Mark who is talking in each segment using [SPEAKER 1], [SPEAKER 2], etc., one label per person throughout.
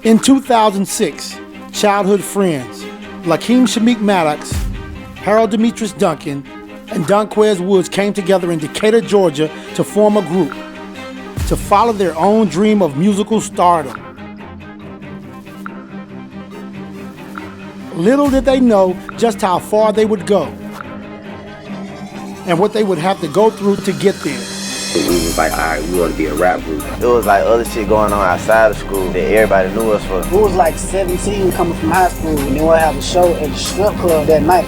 [SPEAKER 1] In 2006, childhood friends Lakeem Shamik Maddox, Harold Demetrius Duncan, and Donquez Woods came together in Decatur, Georgia to form a group to follow their own dream of musical stardom. Little did they know just how far they would go and what they would have to go through to get there.
[SPEAKER 2] We was like, all right, we want to be a rap group.
[SPEAKER 3] It was like other shit going on outside of school that everybody knew us for.
[SPEAKER 4] We was like 17 coming from high school, and then we'll have a show at the strip club that night.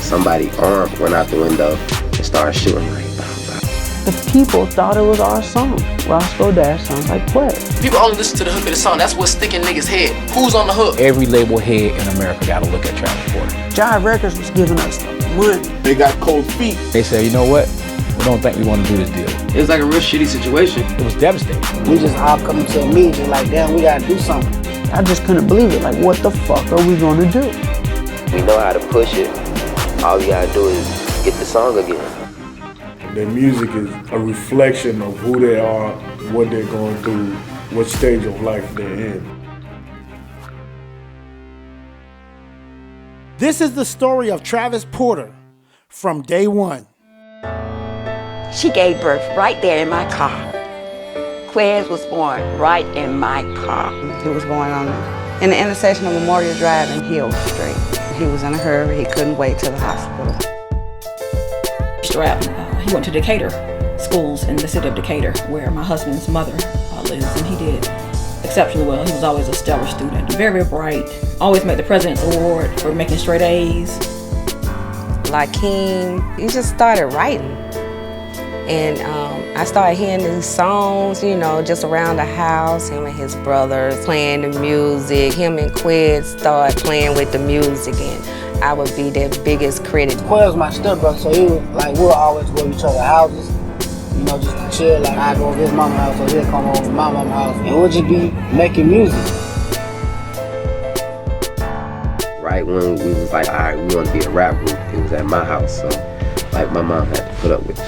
[SPEAKER 2] Somebody armed went out the window and started shooting like, bah, bah.
[SPEAKER 5] The people thought it was our song. Roscoe Dash sounds like Quez.
[SPEAKER 6] People only listen to the hook of the song. That's what's sticking niggas' head. Who's on the hook?
[SPEAKER 7] Every label head in America got to look at Travis Porter.
[SPEAKER 5] Jive Records was giving us the money.
[SPEAKER 8] They got cold feet.
[SPEAKER 7] They said, you know what? We don't think we want to do this deal.
[SPEAKER 6] It was like a real shitty situation.
[SPEAKER 7] It was devastating.
[SPEAKER 4] We just all come to a meeting just like, damn, we gotta do something.
[SPEAKER 5] I just couldn't believe it. Like, what the fuck are we gonna do?
[SPEAKER 2] We know how to push it. All we gotta do is get the song again.
[SPEAKER 8] Their music is a reflection of who they are, what they're going through, what stage of life they're in.
[SPEAKER 1] This is the story of Travis Porter from day one.
[SPEAKER 9] She gave birth right there in my car. Quez was born right in my car.
[SPEAKER 10] It was going on in the intersection of Memorial Drive and Hill Street. He was in a hurry. He couldn't wait till the hospital.
[SPEAKER 11] He went to Decatur schools in the city of Decatur, where my husband's mother lives, and he did exceptionally well. He was always a stellar student, very bright, always made the President's Award for making straight A's.
[SPEAKER 10] Lakeem, he just started writing. And I started hearing these songs, you know, just around the house, him and his brothers playing the music. Him and Quez started playing with the music, and I would be their biggest critic.
[SPEAKER 4] Quez was my stepbrother, so he was like, we'll always go to each other's houses, you know, just to chill. Like, I'd go to his mama's house, or he'd come over to my mama's house, and we'll just be making music.
[SPEAKER 2] Right when we was like, all right, we want to be a rap group, it was at my house, so like my mom had to put up with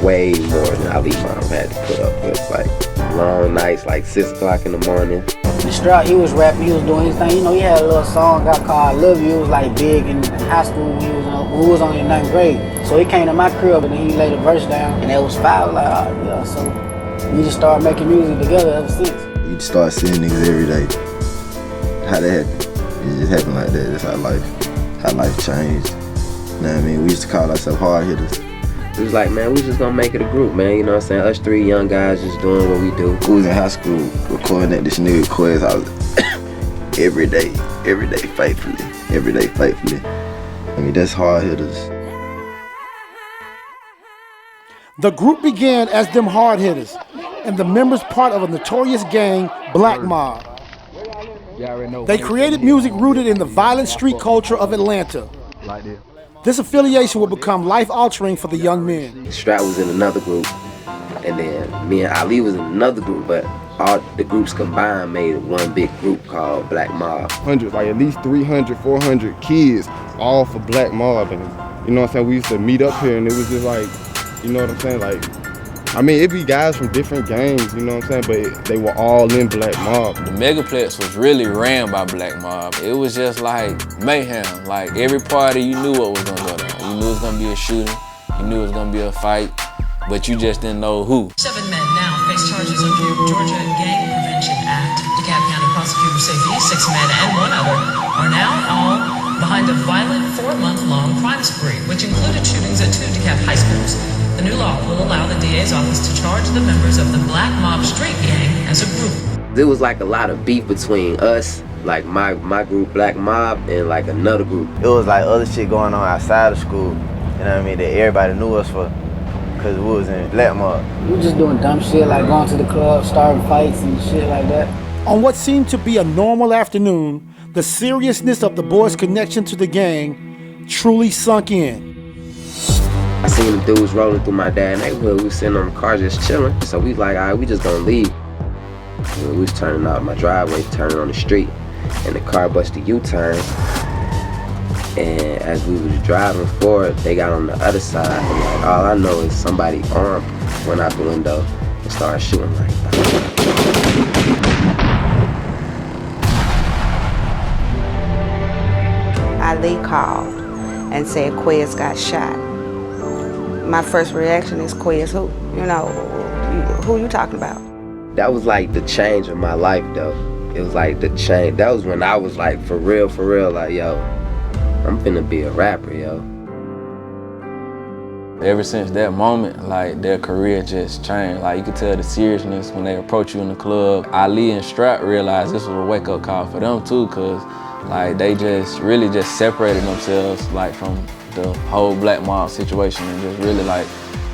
[SPEAKER 2] way more than Ali mom had to put up with, like long nights, like 6 o'clock in the morning.
[SPEAKER 4] Stroud, he was rapping, he was doing his thing. You know, he had a little song got called I Love You. It was like big in high school when he was only in 9th grade. So he came to my crib and then he laid a verse down, and it was fire. Like, oh, yeah, so we just started making music together ever since.
[SPEAKER 3] You start seeing niggas every day. How that happened? It just happened like that. That's how life changed. You know what I mean? We used to call ourselves hard hitters.
[SPEAKER 2] We was like, man, we just gonna make it a group, man. You know what I'm saying? Us 3 young guys just doing what we do.
[SPEAKER 3] We was in high school recording at this nigga Quez house every day, faithfully. I mean, that's hard hitters.
[SPEAKER 1] The group began as them hard hitters, and the members part of a notorious gang, Black Mob. They created music rooted in the violent street culture of Atlanta. This affiliation would become life-altering for the young men.
[SPEAKER 2] Strat was in another group, and then me and Ali was in another group, but all the groups combined made one big group called Black Mob.
[SPEAKER 12] Hundreds, like at least 300, 400 kids, all for Black Mob, and you know what I'm saying? We used to meet up here, and it was just like, you know what I'm saying? Like, I mean, it'd be guys from different gangs, you know what I'm saying? But they were all in Black Mob.
[SPEAKER 7] The Megaplex was really ran by Black Mob. It was just like mayhem. Like every party, you knew what was gonna go down. You knew it was gonna be a shooting. You knew it was gonna be a fight, but you just didn't know who.
[SPEAKER 13] 7 men now face charges under Georgia Gang Prevention Act. DeKalb County prosecutors say these 6 men and 1 other are now all behind a violent 4-month-long crime spree, which included shootings at 2 DeKalb high schools. The new law will allow the DA's office to charge the members of the Black Mob Street Gang as a group.
[SPEAKER 2] There was like a lot of beef between us, like my group Black Mob, and like another group.
[SPEAKER 3] It was like other shit going on outside of school, you know what I mean, that everybody knew us for, because we was in Black Mob.
[SPEAKER 4] We just doing dumb shit like going to the club, starting fights and shit like that.
[SPEAKER 1] On what seemed to be a normal afternoon, the seriousness of the boys' connection to the gang truly sunk in.
[SPEAKER 2] I seen the dudes rolling through my dad's neighborhood. We was sitting on the car just chilling. So we like, all right, we just gonna leave. And we was turning out my driveway, turning on the street, and the car busted a U-turn. And as we was driving forward, they got on the other side. And like, all I know is somebody armed went out the window and started shooting like that.
[SPEAKER 10] Ali called and said Quez got shot. My first reaction is, Quez who? You know, who you talking about?
[SPEAKER 2] That was like the change of my life though. It was like the change. That was when I was like for real, like, yo, I'm finna be a rapper, yo.
[SPEAKER 7] Ever since that moment, like, their career just changed. Like, you could tell the seriousness when they approach you in the club. Ali and Strap realized this was a wake-up call for them too, cause like they just really just separated themselves like from the whole Black Mob situation, and just really like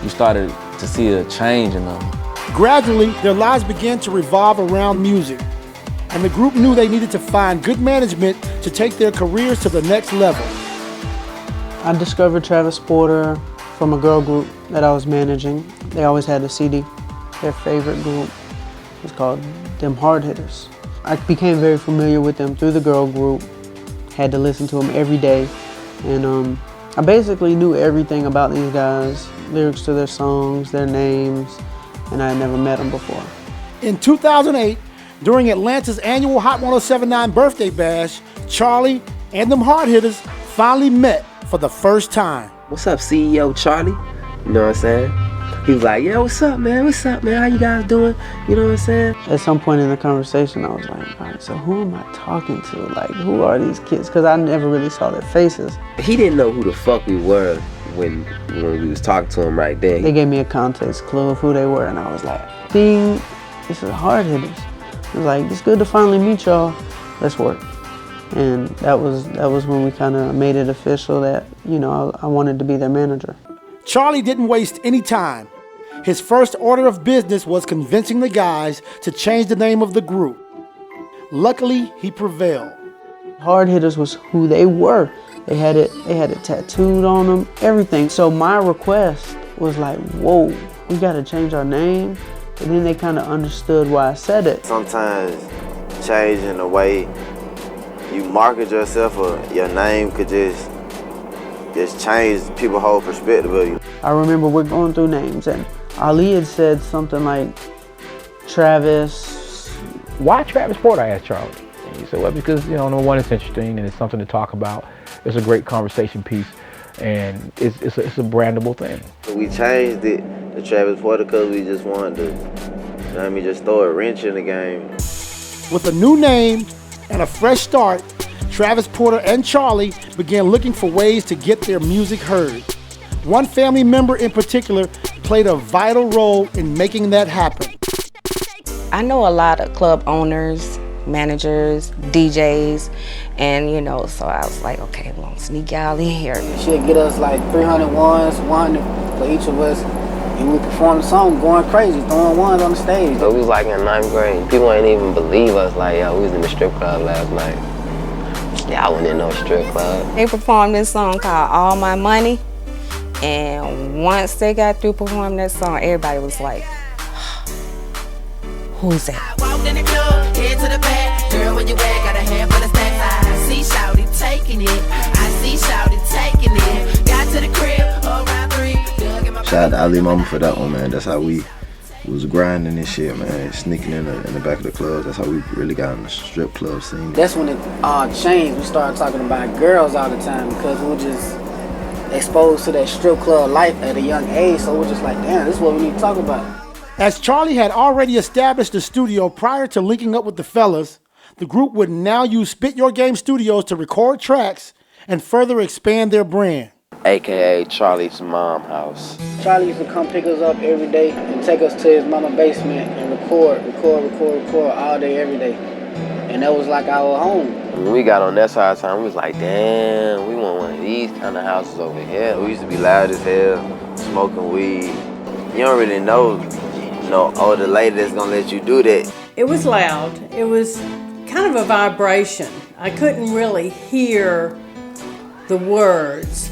[SPEAKER 7] you started to see a change in them.
[SPEAKER 1] Gradually, their lives began to revolve around music, and the group knew they needed to find good management to take their careers to the next level.
[SPEAKER 5] I discovered Travis Porter from a girl group that I was managing. They always had a CD. Their favorite group was called Them Hard Hitters. I became very familiar with them through the girl group, had to listen to them every day, and I basically knew everything about these guys, lyrics to their songs, their names, and I had never met them before.
[SPEAKER 1] In 2008, during Atlanta's annual Hot 1079 birthday bash, Charlie and Them Hard Hitters finally met for the first time.
[SPEAKER 2] What's up, CEO Charlie? You know what I'm saying? He was like, yo, what's up, man? What's up, man? How you guys doing? You know what I'm saying?
[SPEAKER 5] At some point in the conversation, I was like, all right, so who am I talking to? Like, who are these kids? Because I never really saw their faces.
[SPEAKER 2] He didn't know who the fuck we were when we was talking to him right there.
[SPEAKER 5] They gave me a context clue of who they were, and I was like, ding, this is Hard Hitters. I was like, it's good to finally meet y'all. Let's work. And that was when we kind of made it official that, you know, I wanted to be their manager.
[SPEAKER 1] Charlie didn't waste any time. His first order of business was convincing the guys to change the name of the group. Luckily, he prevailed.
[SPEAKER 5] Hard Hitters was who they were. They had it tattooed on them, everything. So my request was like, whoa, we gotta change our name. And then they kind of understood why I said it.
[SPEAKER 3] Sometimes changing the way you market yourself or your name could just change people's whole perspective of you.
[SPEAKER 5] I remember we're going through names, and Ali had said something like Travis.
[SPEAKER 14] Why Travis Porter? I asked Charlie. And he said, well, because, you know, number one, it's interesting and it's something to talk about. It's a great conversation piece, and it's a brandable thing.
[SPEAKER 3] We changed it to Travis Porter because we just wanted to, you know what I mean, just throw a wrench in the game.
[SPEAKER 1] With a new name and a fresh start, Travis Porter and Charlie began looking for ways to get their music heard. One family member in particular played a vital role in making that happen.
[SPEAKER 10] I know a lot of club owners, managers, DJs, and you know, so I was like, okay, we'll sneak y'all in here.
[SPEAKER 4] She'd get us like 300 ones, 100 for each of us, and we perform the song going crazy, throwing ones on the stage.
[SPEAKER 2] So we was like in 9th grade. People ain't even believe us, like, yo, we was in the strip club last night. Yeah, I wasn't in no strip club.
[SPEAKER 10] They performed this song called All My Money, and once they got through performing that song, everybody was like, who's that?
[SPEAKER 15] I walked in the club, head to the back. Girl, when you at, got a handful of stacks. I see Shawty taking it. I see Shawty taking it. Got to the crib, around 3.
[SPEAKER 3] Shout out to Ali Mama for that one, man. That's how we was grinding this shit, man. Sneaking in the back of the club. That's how we really got in the strip club scene.
[SPEAKER 4] That's when it all changed. We started talking about girls all the time because we were just exposed to that strip club life at a young age. So we're just like, damn, this is what we need to talk about.
[SPEAKER 1] As Charlie had already established the studio prior to linking up with the fellas, the group would now use Spit Your Game Studios to record tracks and further expand their brand.
[SPEAKER 2] AKA Charlie's mom house.
[SPEAKER 4] Charlie used to come pick us up every day and take us to his mama's basement and record all day, every day. And that was like our home.
[SPEAKER 2] When we got on that side of town, we was like, damn, we want one of these kind of houses over here.
[SPEAKER 3] We used to be loud as hell, smoking weed. You don't really know, no older lady that's gonna let you do that.
[SPEAKER 16] It was loud. It was kind of a vibration. I couldn't really hear the words,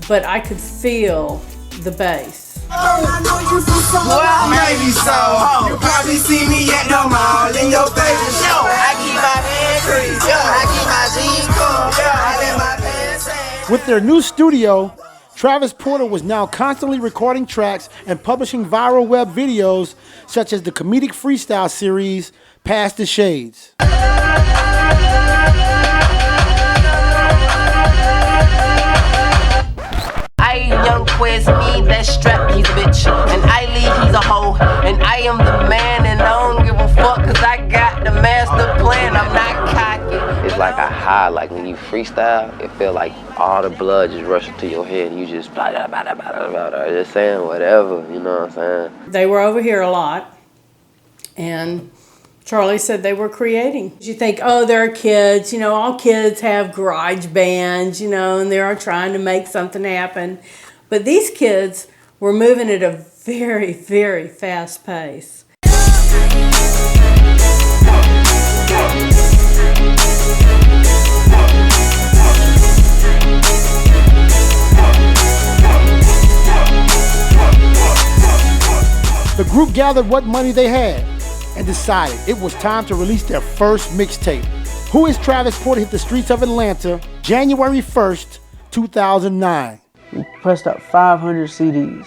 [SPEAKER 16] but I could feel the bass.
[SPEAKER 15] Well, maybe so. You probably see me at the mall in your favorite show. I keep my head creased. I keep my jeans cool. I let my pants hang.
[SPEAKER 1] With their new studio, Travis Porter was now constantly recording tracks and publishing viral web videos such as the comedic freestyle series, Past the Shades.
[SPEAKER 17] young Quez, me, that strap, he's a bitch. And Iley, he's a hoe. And I am the man, and I don't give a fuck, cause I got the master plan. I'm not cocky.
[SPEAKER 2] It's like a high, like when you freestyle, it feel like all the blood just rushes to your head and you just blah, blah, blah, blah, blah, blah, blah, just saying whatever, you know what I'm saying?
[SPEAKER 16] They were over here a lot, and Charlie said they were creating. You think, oh, they're kids, you know, all kids have garage bands, you know, and they're trying to make something happen. But these kids were moving at a very, very fast pace.
[SPEAKER 1] The group gathered what money they had and decided it was time to release their first mixtape. Who is Travis Porter hit the streets of Atlanta January 1st, 2009.
[SPEAKER 5] We pressed up 500 CDs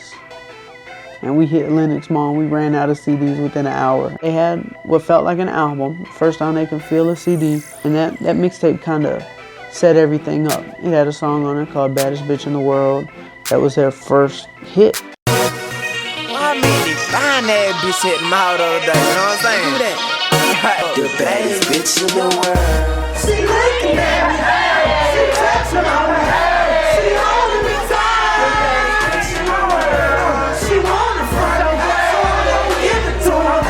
[SPEAKER 5] and we hit Lenox Mall. We ran out of CDs within an hour. They had what felt like an album, first time they can feel a CD, and that mixtape kind of set everything up. It had a song on it called Baddest Bitch in the World. That was their first hit.
[SPEAKER 15] I mean, they find that bitch at my house the other day, you know what I'm saying? Do that. The baddest bitch in the world. She looking at me, she touching on me, she holding me tight. Bitch in the world. She wanna front of her, so I'm gonna give it to her.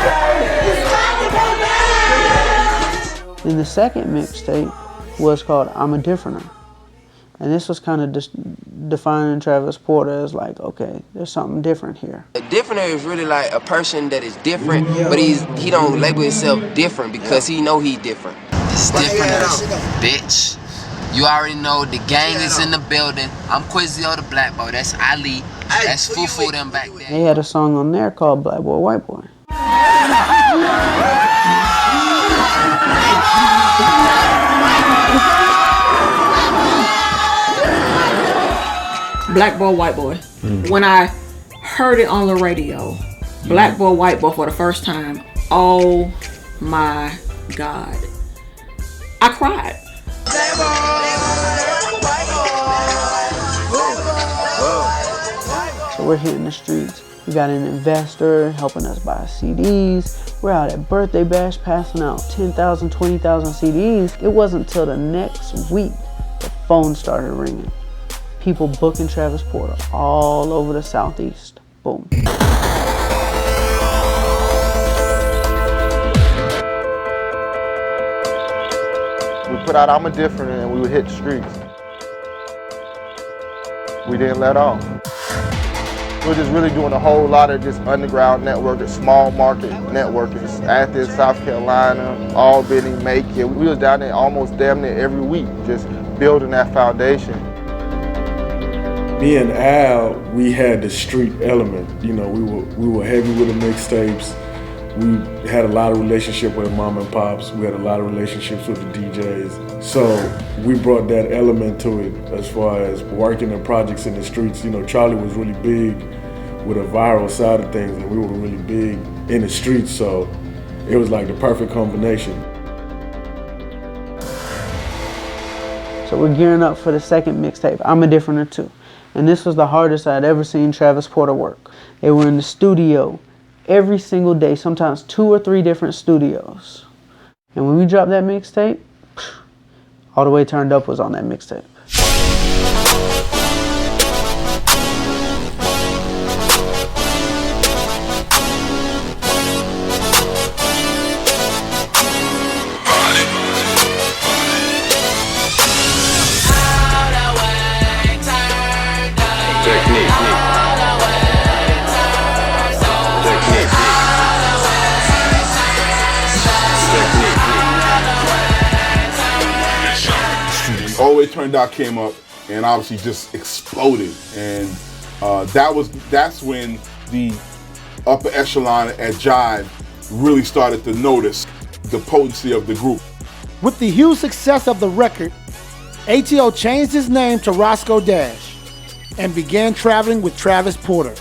[SPEAKER 15] It's time to go down.
[SPEAKER 5] And the second mixtape was called I'm a Differenter. And this was kind of defining Travis Porter as like, okay, there's something different here.
[SPEAKER 2] A differenter is really like a person that is different, but he don't label himself different because he know he's different.
[SPEAKER 18] It's differenters, bitch. You already know the gang is in the building. I'm Quizio the Black Boy. That's Ali. That's Fufu them back there.
[SPEAKER 5] They had a song on there called Black Boy, White Boy.
[SPEAKER 11] Black Boy, White Boy. When I heard it on the radio, Black Boy, White Boy for the first time, oh my God. I cried.
[SPEAKER 5] So we're hitting the streets. We got an investor helping us buy CDs. We're out at Birthday Bash passing out 10,000, 20,000 CDs. It wasn't until the next week the phone started ringing. People booking Travis Porter all over the Southeast. Boom.
[SPEAKER 12] We put out I'm a Differenter and we would hit the streets. We didn't let off. We were just really doing a whole lot of just underground networking, small market networking. Athens, South Carolina, Albany, Macon. We was down there almost damn near every week, just building that foundation.
[SPEAKER 8] Me and Al, we had the street element. You know, we were heavy with the mixtapes. We had a lot of relationship with mom and pops. We had a lot of relationships with the DJs. So we brought that element to it as far as working the projects in the streets. You know, Charlie was really big with a viral side of things, and we were really big in the streets. So it was like the perfect combination.
[SPEAKER 5] So we're gearing up for the second mixtape, I'm a Differenter 2. And this was the hardest I'd ever seen Travis Porter work. They were in the studio every single day, sometimes 2 or 3 different studios. And when we dropped that mixtape, All the Way Turned Up was on that mixtape.
[SPEAKER 19] All the Way Turned Out came up and obviously just exploded, and that's when the upper echelon at Jive really started to notice the potency of the group.
[SPEAKER 1] With the huge success of the record, ATO changed his name to Roscoe Dash and began traveling with Travis Porter.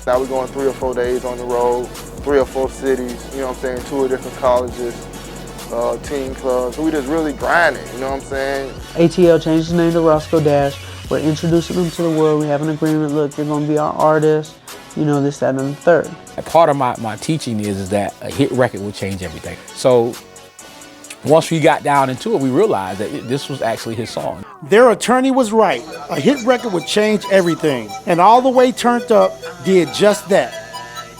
[SPEAKER 12] Now we're going 3 or 4 days on the road, 3 or 4 cities, you know what I'm saying, 2 different colleges, team clubs. So we just really grinding, you know what I'm saying?
[SPEAKER 5] ATL changed his name to Roscoe Dash. We're introducing them to the world. We have an agreement. Look, you're going to be our artist. You know, this, that, and the third.
[SPEAKER 14] Part of my teaching is that a hit record will change everything. So once we got down into it, we realized that this was actually his song.
[SPEAKER 1] Their attorney was right. A hit record would change everything. And All the Way Turned Up did just that.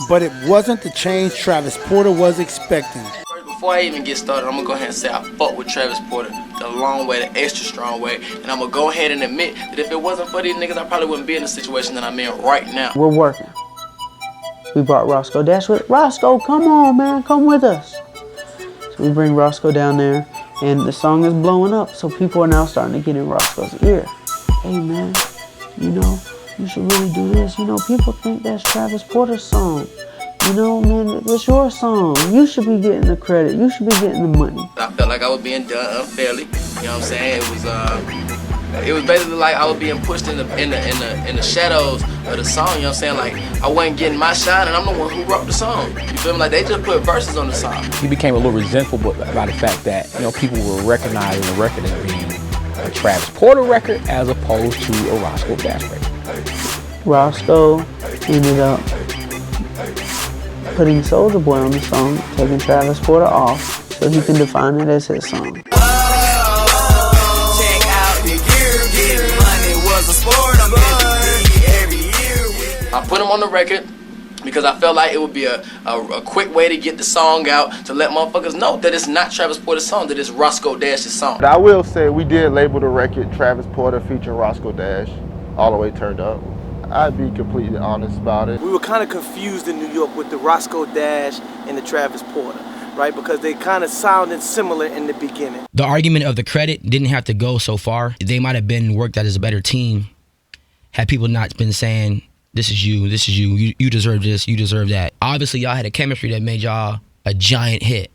[SPEAKER 1] But it wasn't the change Travis Porter was expecting.
[SPEAKER 6] Before I even get started, I'm gonna go ahead and say I fuck with Travis Porter the long way, the extra strong way. And I'm gonna go ahead and admit that if it wasn't for these niggas, I probably wouldn't be in the situation that I'm in right now.
[SPEAKER 5] We're working. We brought Roscoe Dash with. Roscoe, come on, man, come with us. So we bring Roscoe down there, and the song is blowing up. So people are now starting to get in Roscoe's ear. Hey, man, you know, you should really do this. You know, people think that's Travis Porter's song. You know, man, it's your song. You should be getting the credit. You should be getting the money.
[SPEAKER 6] I felt like I was being done unfairly. You know what I'm saying? It was basically like I was being pushed in the shadows of the song. You know what I'm saying? Like I wasn't getting my shine, and I'm the one who wrote the song. You feel me? Like they just put verses on the song.
[SPEAKER 14] He became a little resentful about the fact that people were recognizing the record as being a Travis Porter record as opposed to a Roscoe Dash record.
[SPEAKER 5] Roscoe ended up putting Soulja Boy on the song, taking Travis Porter off so he can define it as his song.
[SPEAKER 6] I put him on the record because I felt like it would be a quick way to get the song out, to let motherfuckers know that it's not Travis Porter's song, that it's Roscoe Dash's song.
[SPEAKER 12] I will say we did label the record Travis Porter featuring Roscoe Dash, All the Way Turned Up. I'd be completely honest about it.
[SPEAKER 20] We were kind of confused in New York with the Roscoe Dash and the Travis Porter, right? Because they kind of sounded similar in the beginning.
[SPEAKER 21] The argument of the credit didn't have to go so far. They might have been worked out as a better team had people not been saying, this is you, you deserve this, you deserve that. Obviously, y'all had a chemistry that made y'all a giant hit.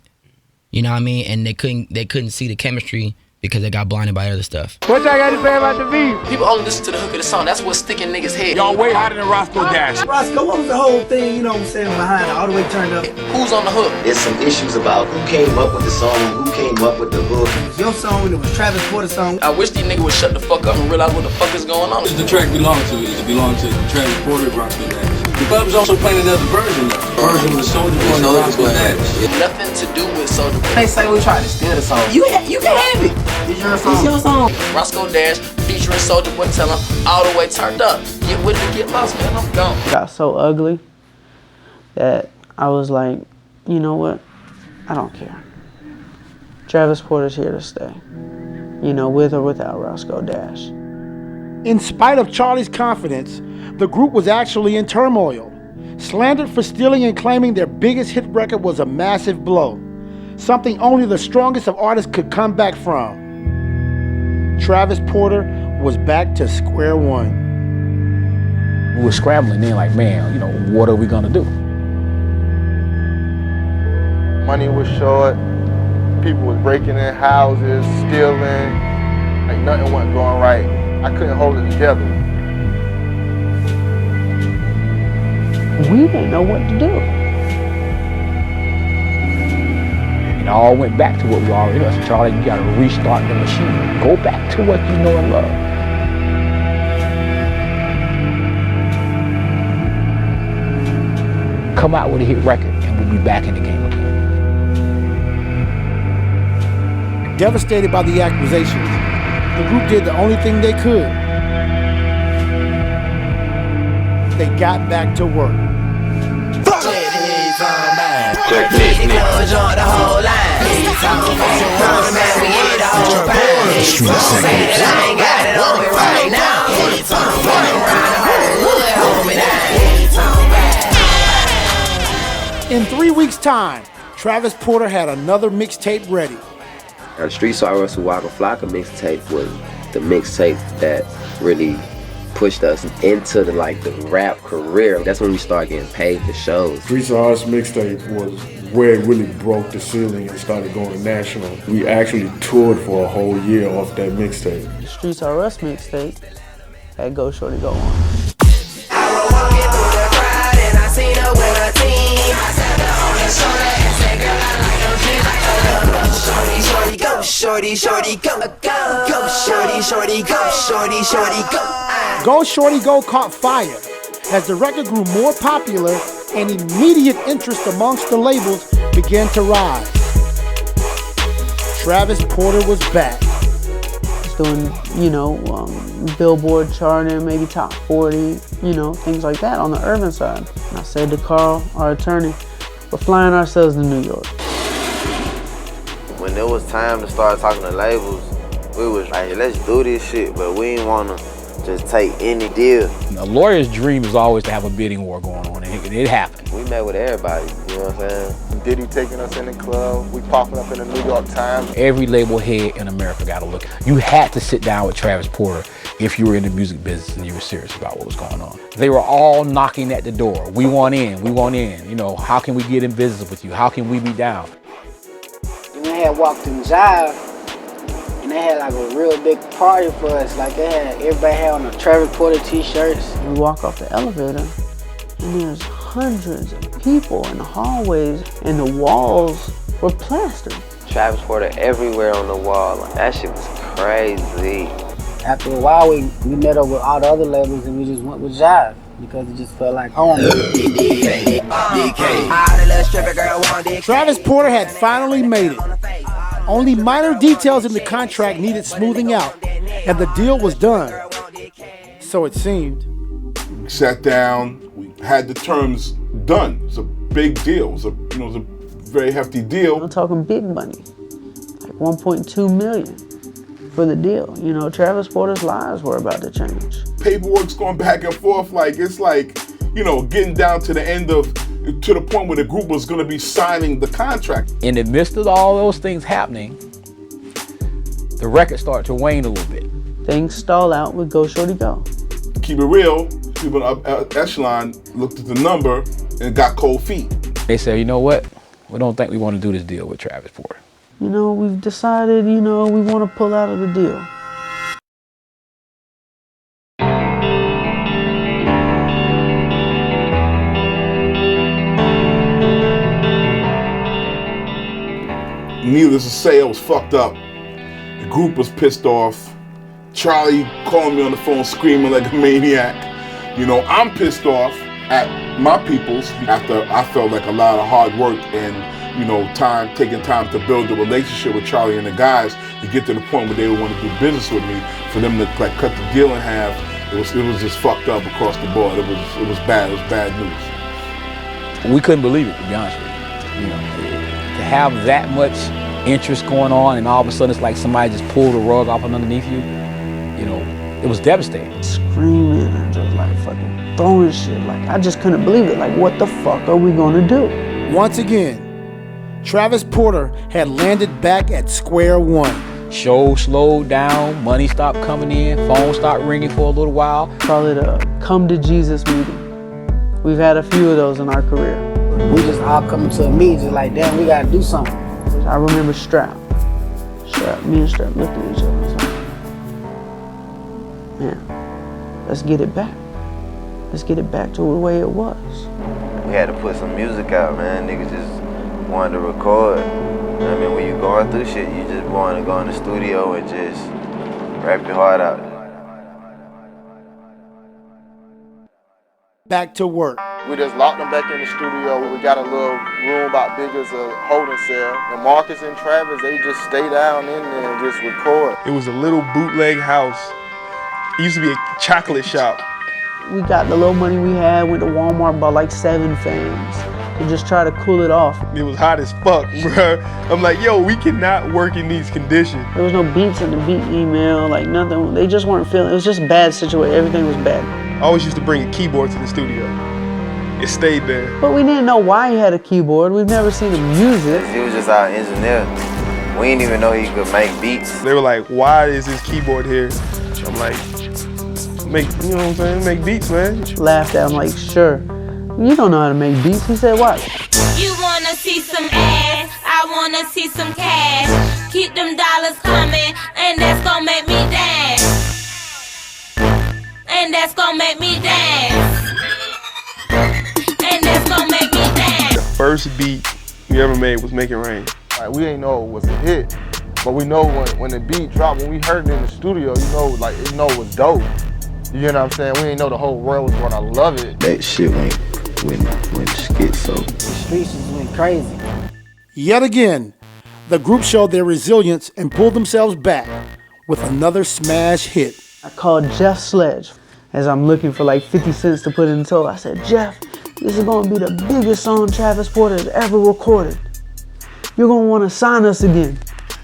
[SPEAKER 21] You know what I mean? And they couldn't see the chemistry because they got blinded by other stuff.
[SPEAKER 15] What y'all got to say about the beat?
[SPEAKER 6] People only listen to the hook of the song. That's what's sticking niggas' head.
[SPEAKER 15] Y'all way hotter than Roscoe Dash.
[SPEAKER 4] Roscoe, what was the whole thing, you know what I'm saying, behind it, All the Way Turned Up?
[SPEAKER 6] Who's on the hook?
[SPEAKER 22] There's some issues about who came up with the song, who came up with the hook.
[SPEAKER 4] It was your song, it was Travis Porter's song.
[SPEAKER 6] I wish these niggas would shut the fuck up and realize what the fuck is going on.
[SPEAKER 23] Who does the track belong to? It belongs to Travis Porter, Roscoe Dash. The club's also playing another version. Version with Soulja Boy and Roscoe Dash.
[SPEAKER 6] Nothing to do with Soulja Boy.
[SPEAKER 17] They say we tried to steal the song. You can have it.
[SPEAKER 6] It's your
[SPEAKER 17] song. It's your song.
[SPEAKER 6] Roscoe Dash featuring Soulja Boy, tell him All the Way Turned Up. Get with it, get lost, man. I'm gone.
[SPEAKER 5] It got so ugly that I was like, you know what? I don't care. Travis Porter's here to stay. You know, with or without Roscoe Dash.
[SPEAKER 1] In spite of Charlie's confidence, the group was actually in turmoil. Slandered for stealing and claiming their biggest hit record was a massive blow. Something only the strongest of artists could come back from. Travis Porter was back to square one.
[SPEAKER 14] We were scrambling then like, man, what are we gonna do?
[SPEAKER 12] Money was short, people was breaking in houses, stealing, like nothing wasn't going right. I couldn't hold it together.
[SPEAKER 5] We didn't know what to do.
[SPEAKER 14] It all went back to what we already know. So Charlie, you gotta restart the machine. Go back to what you know and love. Come out with a hit record and we'll be back in the game again.
[SPEAKER 1] Devastated by the accusations, the group did the only thing they could. They got back to work. In 3 weeks' time, Travis Porter had another mixtape ready.
[SPEAKER 2] The Streets Are Us Waka Flocka mixtape was the mixtape that really pushed us into the rap career. That's when we started getting paid for shows.
[SPEAKER 8] Streets Are Us mixtape was where it really broke the ceiling and started going national. We actually toured for a whole year off that mixtape.
[SPEAKER 5] The Streets Are Us mixtape had Go Shorty Go On.
[SPEAKER 15] I was walking through the crowd and I seen her with a team. I said her on the shoulder and said, girl, I like them jeans. Shorty, shorty, go shorty. shorty, shorty, go, go, go, shorty, shorty, go, shorty, shorty, go.
[SPEAKER 1] Go Shorty Go caught fire as the record grew more popular and immediate interest amongst the labels began to rise. Travis Porter was back.
[SPEAKER 5] He's doing, Billboard charting, maybe top 40, things like that on the urban side. And I said to Carl, our attorney, we're flying ourselves to New York.
[SPEAKER 3] When it was time to start talking to labels, we was like, let's do this shit, but we didn't want to just take any deal.
[SPEAKER 14] A lawyer's dream is always to have a bidding war going on, and it happened.
[SPEAKER 3] We met with everybody, you know what I'm saying?
[SPEAKER 7] Diddy taking us in the club, we popping up in the New York Times.
[SPEAKER 14] Every label head in America got to look. You had to sit down with Travis Porter if you were in the music business and you were serious about what was going on. They were all knocking at the door. We want in, we want in. How can we get in business with you? How can we be down?
[SPEAKER 4] And we had walked in Jive, and they had like a real big party for us. Like everybody had on the Travis Porter t-shirts.
[SPEAKER 5] We walk off the elevator, and there's hundreds of people in the hallways, and the walls were plastered.
[SPEAKER 2] Travis Porter everywhere on the wall. That shit was crazy.
[SPEAKER 4] After a while, we met up with all the other labels, and we just went with Jive because it just felt like home.
[SPEAKER 1] Travis Porter had finally made it. Only minor details in the contract needed smoothing out, and the deal was done. So it seemed.
[SPEAKER 19] We sat down, we had the terms done. It's a big deal. It was a very hefty deal.
[SPEAKER 5] I'm talking big money, like $1.2 million for the deal. Travis Porter's lives were about to change.
[SPEAKER 19] Paperwork's going back and forth, it's like, getting down to the end to the point where the group was going to be signing the contract.
[SPEAKER 14] In the midst of all those things happening, the record started to wane a little bit.
[SPEAKER 5] Things stall out with Go Shorty Go.
[SPEAKER 19] Keep it real, people up Echelon looked at the number and got cold feet.
[SPEAKER 14] They said, you know what? We don't think we want to do this deal with Travis Porter.
[SPEAKER 5] We've decided, we want to pull out of the deal.
[SPEAKER 19] Needless to say, I was fucked up. The group was pissed off. Charlie calling me on the phone screaming like a maniac. I'm pissed off at my peoples after I felt like a lot of hard work and, taking time to build a relationship with Charlie and the guys to get to the point where they would want to do business with me. For them to cut the deal in half, it was just fucked up across the board. It was bad. It was bad news.
[SPEAKER 14] We couldn't believe it, to be honest with you. To have that much interest going on, and all of a sudden it's like somebody just pulled the rug off from underneath you. It was devastating.
[SPEAKER 5] Screaming and just like fucking throwing shit. Like I just couldn't believe it. Like what the fuck are we gonna do?
[SPEAKER 1] Once again, Travis Porter had landed back at square one.
[SPEAKER 14] Show slowed down, money stopped coming in, phone stopped ringing for a little while.
[SPEAKER 5] Call it a come to Jesus meeting. We've had a few of those in our career.
[SPEAKER 4] We just all come to a meeting, just like, damn, we gotta do something.
[SPEAKER 5] I remember me and Strap looked at each other and said, man, let's get it back. Let's get it back to the way it was.
[SPEAKER 3] We had to put some music out, man. Niggas just wanted to record. When you going through shit, you just want to go in the studio and just rap your heart out.
[SPEAKER 1] Back to work.
[SPEAKER 7] We just locked them back in the studio. We got a little room about big as a holding cell. And Marcus and Travis, they just stay down in there and just record.
[SPEAKER 9] It was a little bootleg house. It used to be a chocolate shop.
[SPEAKER 5] We got the little money we had, went to Walmart, bought like 7 fans to just try to cool it off.
[SPEAKER 9] It was hot as fuck, bro. I'm like, yo, we cannot work in these conditions.
[SPEAKER 5] There was no beats in the beat email, like nothing. They just weren't feeling, it was just a bad situation. Everything was bad.
[SPEAKER 9] I always used to bring a keyboard to the studio. It stayed there.
[SPEAKER 5] But we didn't know why he had a keyboard. We've never seen him use it.
[SPEAKER 3] He was just our engineer. We didn't even know he could make beats.
[SPEAKER 9] They were like, why is this keyboard here? I'm like, make beats, man.
[SPEAKER 5] Laughed at him like, sure. You don't know how to make beats. He said, what?
[SPEAKER 13] You wanna see some ass, I wanna see some cash. Keep them dollars coming, and that's gonna make me dance. And that's gonna make me dance. And that's gonna make me dance.
[SPEAKER 9] The first beat we ever made was Make It Rain.
[SPEAKER 7] We didn't know it was a hit. But we know when the beat dropped, when we heard it in the studio, you know it was dope. You know what I'm saying? We didn't know the whole world was gonna love it.
[SPEAKER 3] That shit went schizo.
[SPEAKER 4] The streets just went crazy.
[SPEAKER 1] Yet again, the group showed their resilience and pulled themselves back with another smash hit.
[SPEAKER 5] I called Jeff Sledge as I'm looking for like 50 cents to put in the total. I said, Jeff, this is gonna be the biggest song Travis Porter has ever recorded. You're gonna wanna sign us again.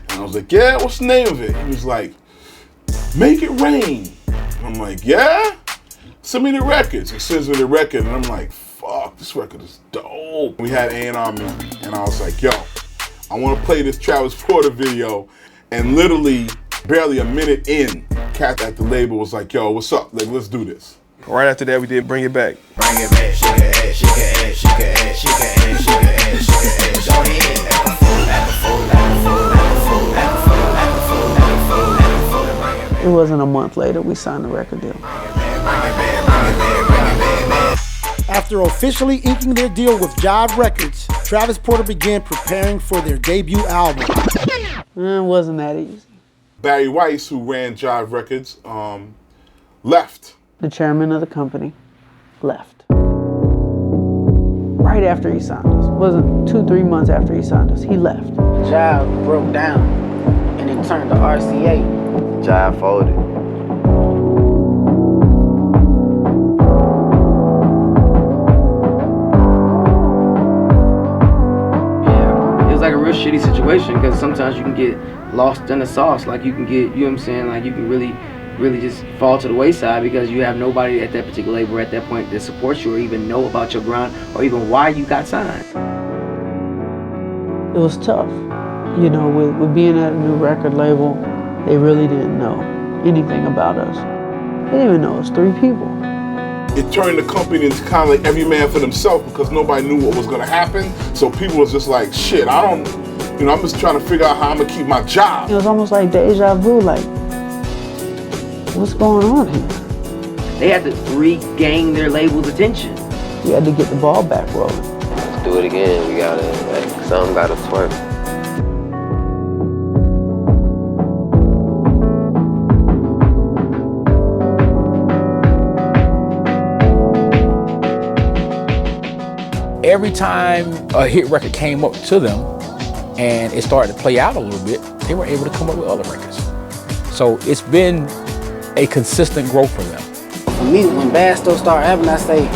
[SPEAKER 19] And I was like, yeah, what's the name of it? He was like, Make It Rain. And I'm like, yeah? Send me the records. He sends me the record, and I'm like, fuck, this record is dope. We had A&R meeting, and I was like, yo, I want to play this Travis Porter video. And literally, barely a minute in, Cat at the label was like, yo, what's up? Like, let's do this.
[SPEAKER 9] Right after that, we did Bring It Back.
[SPEAKER 15] Bring it back, shake her ass, shake her ass, shake her ass, shake her ass, shake her ass, shake her ass. Go ahead, act a fool, act a fool, act a fool, act a fool, act a fool, act a fool, act a fool, act a fool.
[SPEAKER 5] It wasn't a month later, we signed the record deal.
[SPEAKER 1] After officially inking their deal with Jive Records, Travis Porter began preparing for their debut album.
[SPEAKER 5] It wasn't that easy.
[SPEAKER 19] Barry Weiss, who ran Jive Records, left.
[SPEAKER 5] The chairman of the company left. Right after he signed us. It wasn't 2-3 months after he signed us, he left.
[SPEAKER 4] Jive broke down and it turned to RCA.
[SPEAKER 3] Jive folded.
[SPEAKER 10] It was like a real shitty situation because sometimes you can get lost in the sauce. Like you can get, you know what I'm saying, like you can really just fall to the wayside because you have nobody at that particular label at that point that supports you or even know about your grind or even why you got signed.
[SPEAKER 5] It was tough. You know, with being at a new record label, they really didn't know anything about us. They didn't even know it was 3 people.
[SPEAKER 19] It turned the company into kind of like every man for themselves because nobody knew what was going to happen. So people was just like, shit, I'm just trying to figure out how I'm going to keep my job.
[SPEAKER 5] It was almost like deja vu, like, what's going on here?
[SPEAKER 10] They had to regain their label's attention.
[SPEAKER 5] We had to get the ball back rolling.
[SPEAKER 2] Let's do it again. We gotta, something gotta twerk.
[SPEAKER 14] Every time a hit record came up to them and it started to play out a little bit, they were able to come up with other records. So it's been a consistent growth for them.
[SPEAKER 4] For me, when bad stuff start happening, I say,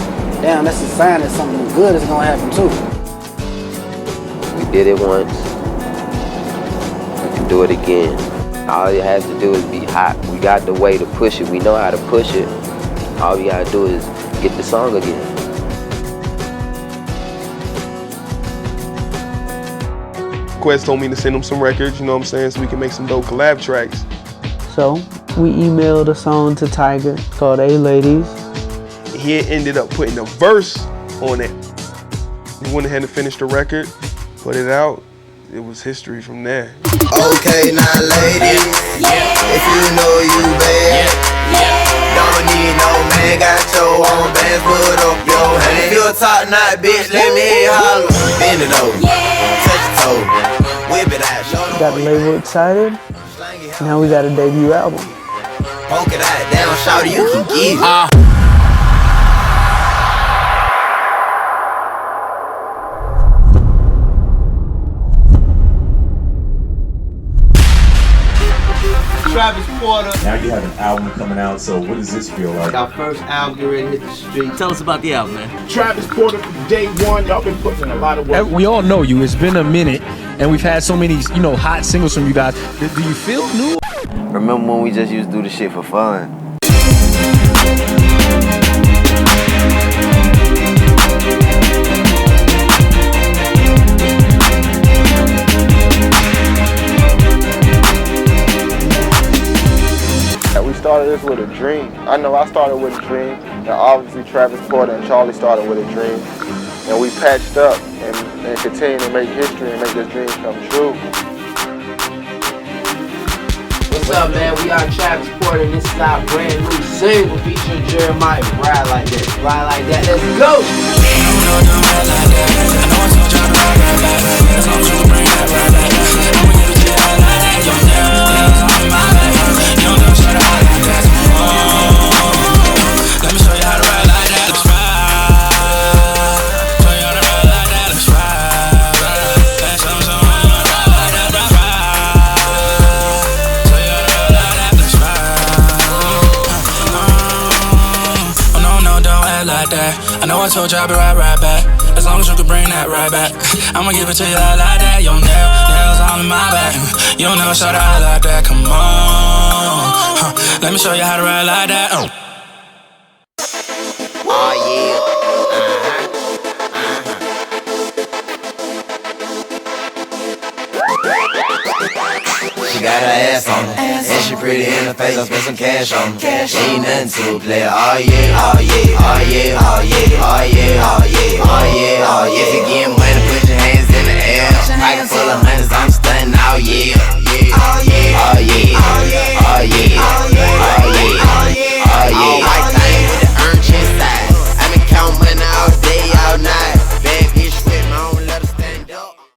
[SPEAKER 4] damn, that's a sign that something good is gonna happen too.
[SPEAKER 2] We did it once, we can do it again. All it has to do is be hot. We got the way to push it. We know how to push it. All we gotta do is get the song again.
[SPEAKER 9] Quest told me to send him some records, you know what I'm saying, so we can make some dope collab tracks.
[SPEAKER 5] So we emailed a song to Tiger called Hey Ladies.
[SPEAKER 9] He ended up putting a verse on it. He went ahead and finished the record, put it out. It was history from there.
[SPEAKER 15] Okay, now ladies, if you know you bad, don't need no man, got your own bands, put up your hand. If you're a top knot bitch, let me holler. Bend it over, touch your toe, whip it out, show them.
[SPEAKER 5] Got the label excited. Now we got a debut album.
[SPEAKER 15] Poke it out, down, shout you can get it.
[SPEAKER 16] Travis Porter.
[SPEAKER 18] Now you have an album coming out, so what does this feel like?
[SPEAKER 16] Our first album get ready to hit the street. Tell us about the album, man.
[SPEAKER 24] Travis Porter from day one. Y'all been putting in a lot of work.
[SPEAKER 25] We all know you. It's been a minute, and we've had so many, hot singles from you guys. Do you feel new?
[SPEAKER 3] Remember when we just used to do the shit for fun?
[SPEAKER 7] We started this with a dream. I know I started with a dream, and obviously Travis Porter and Charlie started with a dream. And we patched up and continue to make history and make this dream come true.
[SPEAKER 10] What's up, man? We are Travis Porter, and this is our brand new single featuring Jeremiah. Ride like that, ride like that. Let's go!
[SPEAKER 11] I told you I'll be right back. As long as you can bring that right back. I'ma give it to you like that. Your nails all in my back. You don't never shout out like that. Come on, let me show you how to ride like that. Oh
[SPEAKER 17] yeah. She got her ass on her, and she pretty in the face. I spent some cash on her. Ain't nothing to a player. Oh yeah, oh yeah, oh yeah, oh yeah, oh yeah, oh yeah, oh